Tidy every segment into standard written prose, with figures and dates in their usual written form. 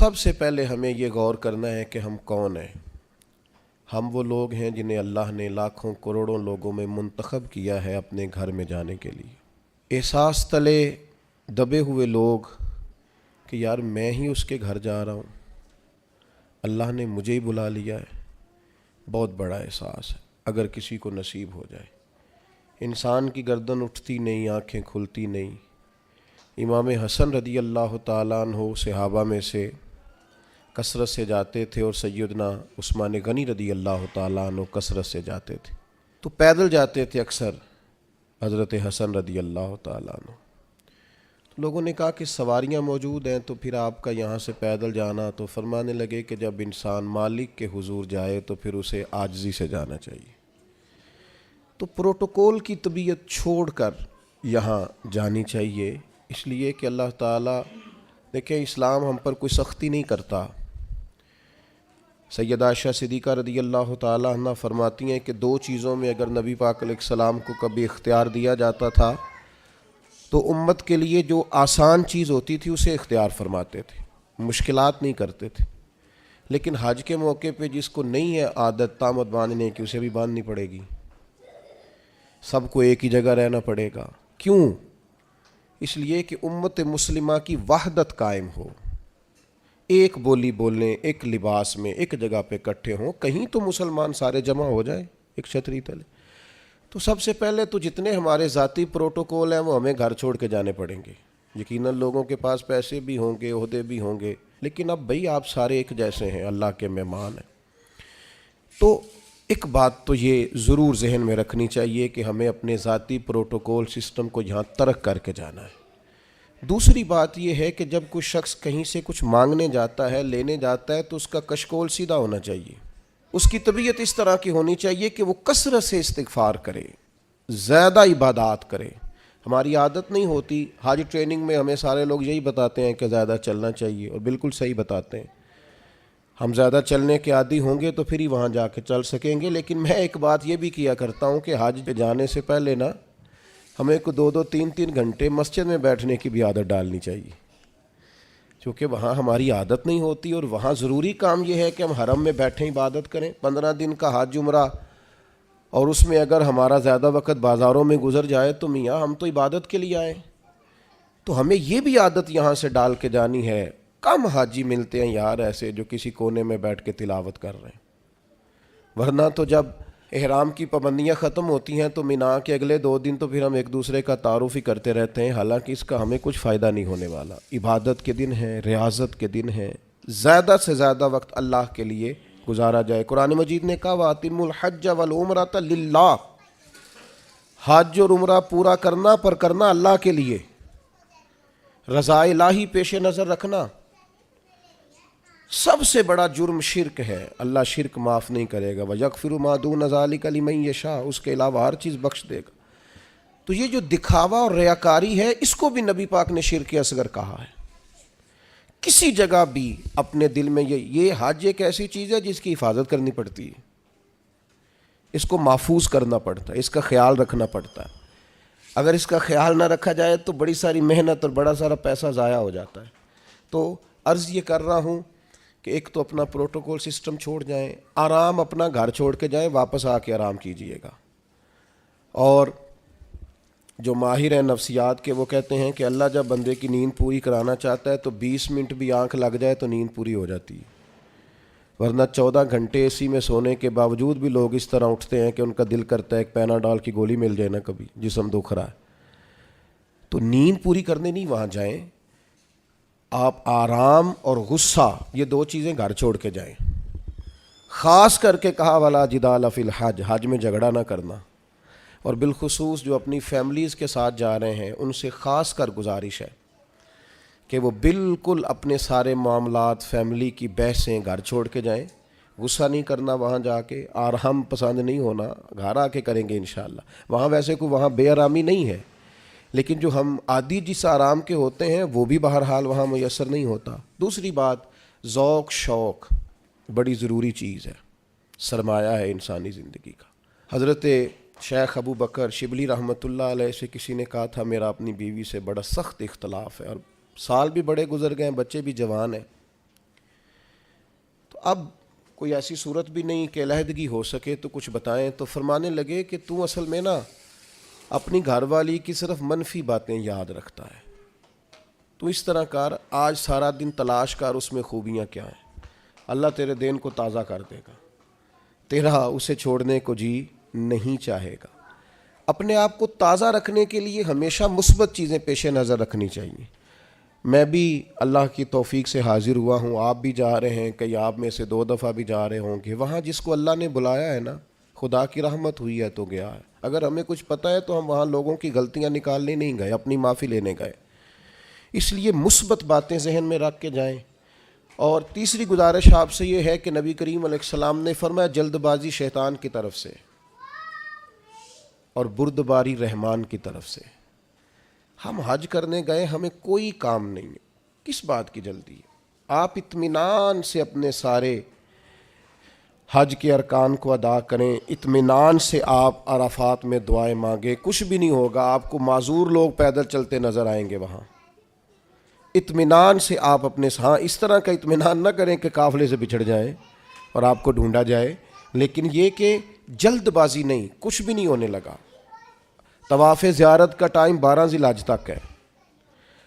سب سے پہلے ہمیں یہ غور کرنا ہے کہ ہم کون ہیں۔ ہم وہ لوگ ہیں جنہیں اللہ نے لاکھوں کروڑوں لوگوں میں منتخب کیا ہے اپنے گھر میں جانے کے لیے۔ احساس تلے دبے ہوئے لوگ کہ یار میں ہی اس کے گھر جا رہا ہوں، اللہ نے مجھے ہی بلا لیا ہے، بہت بڑا احساس ہے اگر کسی کو نصیب ہو جائے۔ انسان کی گردن اٹھتی نہیں، آنکھیں کھلتی نہیں۔ امام حسن رضی اللہ تعالیٰ عنہ صحابہ میں سے کثرت سے جاتے تھے، اور سیدنا عثمان غنی رضی اللہ تعالیٰ عنہ کثرت سے جاتے تھے، تو پیدل جاتے تھے اکثر حضرت حسن رضی اللہ تعالیٰ عنہ۔ تو لوگوں نے کہا کہ سواریاں موجود ہیں تو پھر آپ کا یہاں سے پیدل جانا، تو فرمانے لگے کہ جب انسان مالک کے حضور جائے تو پھر اسے عاجزی سے جانا چاہیے۔ تو پروٹوکول کی طبیعت چھوڑ کر یہاں جانی چاہیے، اس لیے کہ اللہ تعالیٰ دیکھیں اسلام ہم پر کوئی سختی نہیں کرتا۔ سیدہ عائشہ صدیقہ رضی اللہ تعالیٰ عنہ فرماتی ہیں کہ دو چیزوں میں اگر نبی پاک علیہ السلام کو کبھی اختیار دیا جاتا تھا تو امت کے لیے جو آسان چیز ہوتی تھی اسے اختیار فرماتے تھے، مشکلات نہیں کرتے تھے۔ لیکن حج کے موقع پہ جس کو نہیں ہے عادت طامت باندھنے کی، اسے بھی باندھنی پڑے گی، سب کو ایک ہی جگہ رہنا پڑے گا۔ کیوں؟ اس لیے کہ امت مسلمہ کی وحدت قائم ہو، ایک بولی بولیں، ایک لباس میں ایک جگہ پہ اکٹھے ہوں، کہیں تو مسلمان سارے جمع ہو جائیں ایک چھتری تلے۔ تو سب سے پہلے تو جتنے ہمارے ذاتی پروٹوکول ہیں وہ ہمیں گھر چھوڑ کے جانے پڑیں گے۔ یقیناً لوگوں کے پاس پیسے بھی ہوں گے، عہدے بھی ہوں گے، لیکن اب بھئی آپ سارے ایک جیسے ہیں، اللہ کے مہمان ہیں۔ تو ایک بات تو یہ ضرور ذہن میں رکھنی چاہیے کہ ہمیں اپنے ذاتی پروٹوکول سسٹم کو یہاں ترک کر کے جانا ہے۔ دوسری بات یہ ہے کہ جب کوئی شخص کہیں سے کچھ مانگنے جاتا ہے، لینے جاتا ہے، تو اس کا کشکول سیدھا ہونا چاہیے۔ اس کی طبیعت اس طرح کی ہونی چاہیے کہ وہ کثرت سے استغفار کرے، زیادہ عبادات کرے۔ ہماری عادت نہیں ہوتی، حج ٹریننگ میں ہمیں سارے لوگ یہی بتاتے ہیں کہ زیادہ چلنا چاہیے، اور بالکل صحیح بتاتے ہیں۔ ہم زیادہ چلنے کے عادی ہوں گے تو پھر ہی وہاں جا کے چل سکیں گے۔ لیکن میں ایک بات یہ بھی کیا کرتا ہوں کہ حج پہ جانے سے پہلے نا ہمیں کو 2-3 گھنٹے مسجد میں بیٹھنے کی بھی عادت ڈالنی چاہیے، کیونکہ وہاں ہماری عادت نہیں ہوتی، اور وہاں ضروری کام یہ ہے کہ ہم حرم میں بیٹھیں عبادت کریں۔ 15 دن کا حج عمرہ، اور اس میں اگر ہمارا زیادہ وقت بازاروں میں گزر جائے تو میاں ہم تو عبادت کے لیے آئے، تو ہمیں یہ بھی عادت یہاں سے ڈال کے جانی ہے۔ کم حاجی ملتے ہیں یار ایسے جو کسی کونے میں بیٹھ کے تلاوت کر رہے ہیں، ورنہ تو جب احرام کی پابندیاں ختم ہوتی ہیں تو مینا کے اگلے 2 دن تو پھر ہم ایک دوسرے کا تعارف ہی کرتے رہتے ہیں، حالانکہ اس کا ہمیں کچھ فائدہ نہیں ہونے والا۔ عبادت کے دن ہیں، ریاضت کے دن ہیں، زیادہ سے زیادہ وقت اللہ کے لیے گزارا جائے۔ قرآن مجید نے کہا وَأَتِمُّوا الْحَجَّ وَالْعُمْرَةَ لِلَّهِ، حج اور عمرہ پورا کرنا پر کرنا اللہ کے لیے، رضا الہی پیش نظر رکھنا۔ سب سے بڑا جرم شرک ہے، اللہ شرک معاف نہیں کرے گا۔ وَيَغْفِرُ مَا دُونَ ذَلِكَ لِمَن يَشَاءُ، اس کے علاوہ ہر چیز بخش دے گا۔ تو یہ جو دکھاوا اور ریاکاری ہے، اس کو بھی نبی پاک نے شرک اصغر کہا ہے۔ کسی جگہ بھی اپنے دل میں یہ حج ایک ایسی چیز ہے جس کی حفاظت کرنی پڑتی ہے، اس کو محفوظ کرنا پڑتا ہے، اس کا خیال رکھنا پڑتا ہے۔ اگر اس کا خیال نہ رکھا جائے تو بڑی ساری محنت اور بڑا سارا پیسہ ضائع ہو جاتا ہے۔ تو عرض یہ کر رہا ہوں کہ ایک تو اپنا پروٹوکول سسٹم چھوڑ جائیں، آرام اپنا گھر چھوڑ کے جائیں، واپس آ کے آرام کیجئے گا۔ اور جو ماہر ہیں نفسیات کے وہ کہتے ہیں کہ اللہ جب بندے کی نیند پوری کرانا چاہتا ہے تو 20 منٹ بھی آنکھ لگ جائے تو نیند پوری ہو جاتی ہے، ورنہ 14 گھنٹے اے سی میں سونے کے باوجود بھی لوگ اس طرح اٹھتے ہیں کہ ان کا دل کرتا ہے ایک پیناڈول کی گولی مل جائے نا، کبھی جسم دکھ رہا ہے۔ تو نیند پوری کرنے نہیں وہاں جائیں، آپ آرام اور غصہ یہ 2 چیزیں گھر چھوڑ کے جائیں۔ خاص کر کے کہا وَلَا جِدَالَ فِی الْحَجِّ، حج میں جھگڑا نہ کرنا، اور بالخصوص جو اپنی فیملیز کے ساتھ جا رہے ہیں ان سے خاص کر گزارش ہے کہ وہ بالکل اپنے سارے معاملات، فیملی کی بحثیں گھر چھوڑ کے جائیں۔ غصہ نہیں کرنا وہاں جا کے، آرام پسند نہیں ہونا، گھر آ کے کریں گے انشاءاللہ۔ وہاں ویسے کوئی وہاں بے آرامی نہیں ہے، لیکن جو ہم عادی جس آرام کے ہوتے ہیں وہ بھی بہرحال وہاں میسر نہیں ہوتا۔ دوسری بات، ذوق شوق بڑی ضروری چیز ہے، سرمایہ ہے انسانی زندگی کا۔ حضرت شیخ ابو بکر شبلی رحمۃ اللہ علیہ سے کسی نے کہا تھا میرا اپنی بیوی سے بڑا سخت اختلاف ہے، اور سال بھی بڑے گزر گئے ہیں، بچے بھی جوان ہیں۔ اب کوئی ایسی صورت بھی نہیں کہ علیحدگی ہو سکے تو کچھ بتائیں. تو فرمانے لگے کہ تو اصل میں نا اپنی گھر والی کی صرف منفی باتیں یاد رکھتا ہے. تو اس طرح کر، آج سارا دن تلاش کر اس میں خوبیاں کیا ہیں، اللہ تیرے دین کو تازہ کر دے گا، تیرا اسے چھوڑنے کو جی نہیں چاہے گا. اپنے آپ کو تازہ رکھنے کے لیے ہمیشہ مثبت چیزیں پیش نظر رکھنی چاہیے. میں بھی اللہ کی توفیق سے حاضر ہوا ہوں، آپ بھی جا رہے ہیں، کئی آپ میں سے 2 دفعہ بھی جا رہے ہوں گے. وہاں جس کو اللہ نے بلایا ہے نا، خدا کی رحمت ہوئی ہے تو گیا ہے. اگر ہمیں کچھ پتہ ہے تو ہم وہاں لوگوں کی غلطیاں نکالنے نہیں گئے، اپنی معافی لینے گئے. اس لیے مثبت باتیں ذہن میں رکھ کے جائیں. اور تیسری گزارش آپ سے یہ ہے کہ نبی کریم علیہ السلام نے فرمایا جلد بازی شیطان کی طرف سے اور بردباری رحمان کی طرف سے. ہم حج کرنے گئے، ہمیں کوئی کام نہیں ہے، کس بات کی جلدی ہے؟ آپ اطمینان سے اپنے سارے حج کے ارکان کو ادا کریں، اطمینان سے آپ عرفات میں دعائیں مانگیں. کچھ بھی نہیں ہوگا، آپ کو معذور لوگ پیدل چلتے نظر آئیں گے وہاں. اطمینان سے آپ اپنے اس طرح کا اطمینان نہ کریں کہ قافلے سے بچھڑ جائیں اور آپ کو ڈھونڈا جائے، لیکن یہ کہ جلد بازی نہیں. کچھ بھی نہیں ہونے لگا. طواف زیارت کا ٹائم 12 ذی الحج تک ہے،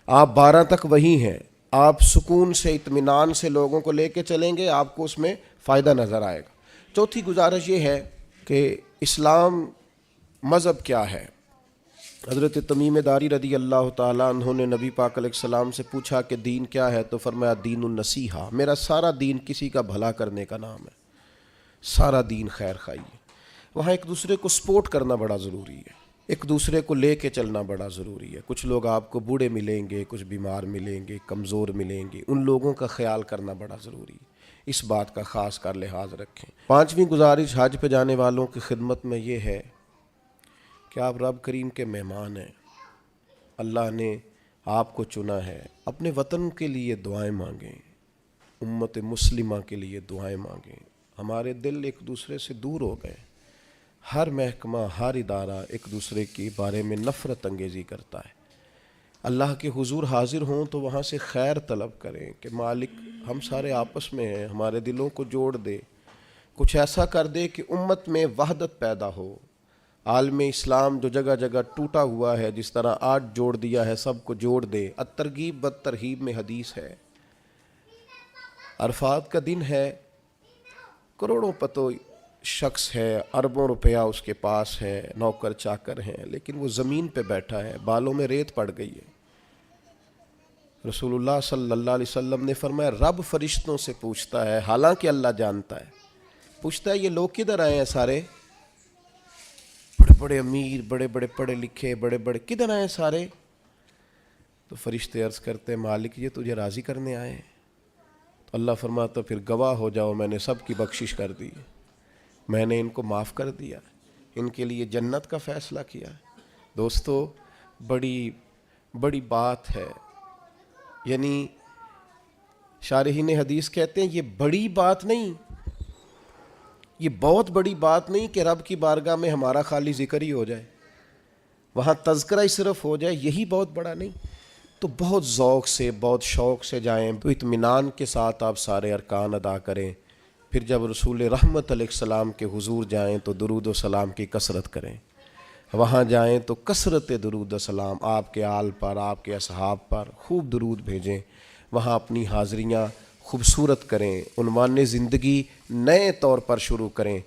آپ 12 تک وہی ہیں. آپ سکون سے اطمینان سے لوگوں کو لے کے چلیں گے، آپ کو اس میں فائدہ نظر آئے گا. چوتھی گزارش یہ ہے کہ اسلام مذہب کیا ہے. حضرت تمیم داری رضی اللہ تعالیٰ عنہ نے نبی پاک علیہ السلام سے پوچھا کہ دین کیا ہے، تو فرمایا دین النصیحہ. میرا سارا دین کسی کا بھلا کرنے کا نام ہے، سارا دین خیر خواہی ہے. وہاں ایک دوسرے کو سپورٹ کرنا بڑا ضروری ہے، ایک دوسرے کو لے کے چلنا بڑا ضروری ہے. کچھ لوگ آپ کو بوڑھے ملیں گے، کچھ بیمار ملیں گے، کمزور ملیں گے، ان لوگوں کا خیال کرنا بڑا ضروری ہے. اس بات کا خاص کر لحاظ رکھیں. 5ویں گزارش حج پہ جانے والوں کی خدمت میں یہ ہے کہ آپ رب کریم کے مہمان ہیں، اللہ نے آپ کو چنا ہے. اپنے وطن کے لیے دعائیں مانگیں، امت مسلمہ کے لیے دعائیں مانگیں. ہمارے دل ایک دوسرے سے دور ہو گئے، ہر محکمہ ہر ادارہ ایک دوسرے کے بارے میں نفرت انگیزی کرتا ہے. اللہ کے حضور حاضر ہوں تو وہاں سے خیر طلب کریں کہ مالک ہم سارے آپس میں ہیں، ہمارے دلوں کو جوڑ دے، کچھ ایسا کر دے کہ امت میں وحدت پیدا ہو. عالم اسلام جو جگہ جگہ ٹوٹا ہوا ہے، جس طرح آج جوڑ دیا ہے، سب کو جوڑ دے. الترغیب بالترہیب میں حدیث ہے. عرفات کا دن ہے، کروڑوں پتو شخص ہے، اربوں روپیہ اس کے پاس ہے، نوکر چاکر ہیں، لیکن وہ زمین پہ بیٹھا ہے، بالوں میں ریت پڑ گئی ہے. رسول اللہ صلی اللہ علیہ وسلم نے فرمایا رب فرشتوں سے پوچھتا ہے، حالانکہ اللہ جانتا ہے، پوچھتا ہے یہ لوگ کدھر آئے ہیں سارے؟ بڑے بڑے امیر، بڑے بڑے پڑھے لکھے، بڑے بڑے، کدھر آئے ہیں سارے؟ تو فرشتے عرض کرتے ہیں مالک یہ تجھے راضی کرنے آئے ہیں. تو اللہ فرماتا پھر گواہ ہو جاؤ، میں نے سب کی بخشش کر دی، میں نے ان کو معاف کر دیا، ان کے لیے جنت کا فیصلہ کیا. دوستو بڑی بڑی بات ہے. یعنی شارحین حدیث کہتے ہیں یہ بڑی بات نہیں، یہ بہت بڑی بات نہیں کہ رب کی بارگاہ میں ہمارا خالی ذکر ہی ہو جائے، وہاں تذکرہ ہی صرف ہو جائے، یہی بہت بڑا نہیں. تو بہت ذوق سے، بہت شوق سے جائیں، تو اطمینان کے ساتھ آپ سارے ارکان ادا کریں. پھر جب رسول رحمت علیہ السلام کے حضور جائیں تو درود و سلام کی کثرت کریں. وہاں جائیں تو کثرت درود و سلام آپ کے آل پر، آپ کے اصحاب پر خوب درود بھیجیں. وہاں اپنی حاضریاں خوبصورت کریں، عنوان زندگی نئے طور پر شروع کریں.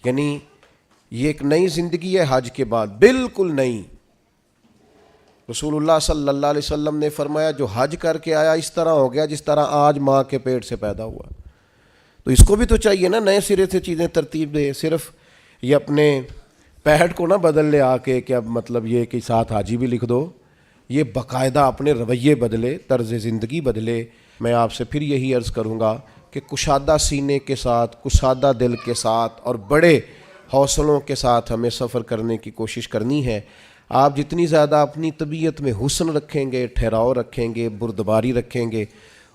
یعنی یہ ایک نئی زندگی ہے حج کے بعد، بالکل نئی. رسول اللہ صلی اللہ علیہ وسلم نے فرمایا جو حج کر کے آیا اس طرح ہو گیا جس طرح آج ماں کے پیٹ سے پیدا ہوا. تو اس کو بھی تو چاہیے نا نئے سرے سے چیزیں ترتیب دے. صرف یہ اپنے پیٹ کو نہ بدل لے آ کے کہ اب مطلب یہ کہ ساتھ حاجی بھی لکھ دو. یہ باقاعدہ اپنے رویے بدلے، طرز زندگی بدلے. میں آپ سے پھر یہی عرض کروں گا کہ کشادہ سینے کے ساتھ، کشادہ دل کے ساتھ اور بڑے حوصلوں کے ساتھ ہمیں سفر کرنے کی کوشش کرنی ہے. آپ جتنی زیادہ اپنی طبیعت میں حسن رکھیں گے، ٹھہراؤ رکھیں گے، بردباری رکھیں گے،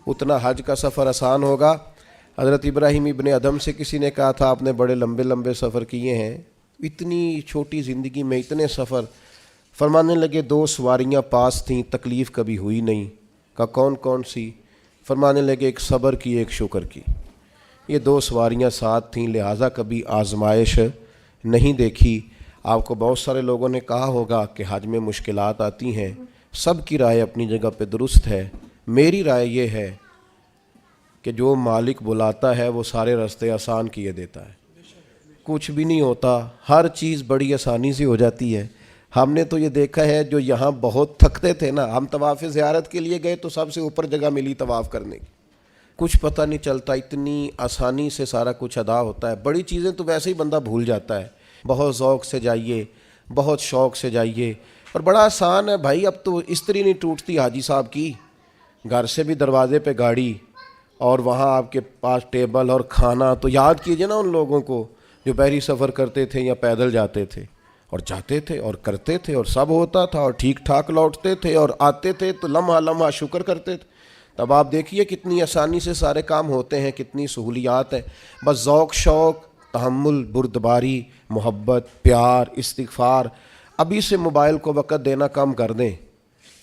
اتنا حج کا سفر آسان ہوگا. حضرت ابراہیم ابن ادم سے کسی نے کہا تھا آپ نے بڑے لمبے لمبے سفر کیے ہیں، اتنی چھوٹی زندگی میں اتنے سفر. فرمانے لگے 2 سواریاں پاس تھیں، تکلیف کبھی ہوئی نہیں. کہا کون کون سی؟ فرمانے لگے ایک صبر کی، ایک شکر کی. یہ 2 سواریاں ساتھ تھیں، لہٰذا کبھی آزمائش نہیں دیکھی۔ آپ کو بہت سارے لوگوں نے کہا ہوگا کہ حج میں مشکلات آتی ہیں، سب کی رائے اپنی جگہ پہ درست ہے۔ میری رائے یہ ہے کہ جو مالک بلاتا ہے وہ سارے راستے آسان کیے دیتا ہے، کچھ بھی نہیں ہوتا، ہر چیز بڑی آسانی سے ہو جاتی ہے۔ ہم نے تو یہ دیکھا ہے، جو یہاں بہت تھکتے تھے نا، ہم طواف زیارت کے لیے گئے تو سب سے اوپر جگہ ملی طواف کرنے کی، کچھ پتہ نہیں چلتا، اتنی آسانی سے سارا کچھ ادا ہوتا ہے۔ بڑی چیزیں تو ویسے ہی بندہ بھول جاتا ہے، بہت ذوق سے جائیے، بہت شوق سے جائیے، اور بڑا آسان ہے بھائی۔ اب تو استری نہیں ٹوٹتی حاجی صاحب کی، گھر سے بھی دروازے پہ گاڑی، اور وہاں آپ کے پاس ٹیبل اور کھانا۔ تو یاد کیجئے نا ان لوگوں کو جو بحری سفر کرتے تھے یا پیدل جاتے تھے، اور جاتے تھے اور کرتے تھے اور سب ہوتا تھا اور ٹھیک ٹھاک لوٹتے تھے، اور آتے تھے تو لمحہ لمحہ شکر کرتے تھے۔ تب آپ دیکھیے کتنی آسانی سے سارے کام ہوتے ہیں، کتنی سہولیات ہیں۔ بس ذوق شوق، تحمل، بردباری، محبت، پیار، استغفار۔ ابھی سے موبائل کو وقت دینا کم کر دیں،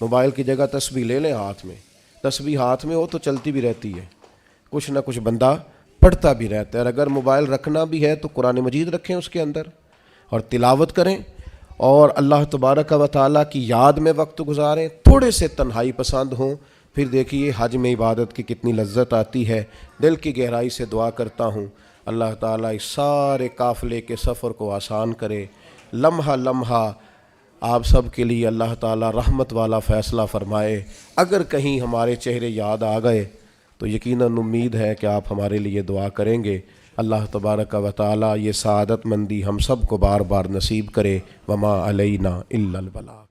موبائل کی جگہ تسبیح لے لیں ہاتھ میں، تسبیح ہاتھ میں ہو تو چلتی بھی رہتی ہے، کچھ نہ کچھ بندہ پڑھتا بھی رہتا ہے۔ اور اگر موبائل رکھنا بھی ہے تو قرآن مجید رکھیں اس کے اندر اور تلاوت کریں، اور اللہ تبارک و تعالیٰ کی یاد میں وقت گزاریں، تھوڑے سے تنہائی پسند ہوں۔ پھر دیکھیے حج میں عبادت کی کتنی لذت آتی ہے۔ دل کی گہرائی سے دعا کرتا ہوں اللہ تعالیٰ اس سارے قافلے کے سفر کو آسان کرے، لمحہ لمحہ آپ سب کے لیے اللہ تعالیٰ رحمت والا فیصلہ فرمائے۔ اگر کہیں ہمارے چہرے یاد آ گئے تو یقیناً امید ہے کہ آپ ہمارے لیے دعا کریں گے۔ اللہ تبارک و تعالیٰ یہ سعادت مندی ہم سب کو بار بار نصیب کرے۔ وما علینا الا البلاغ۔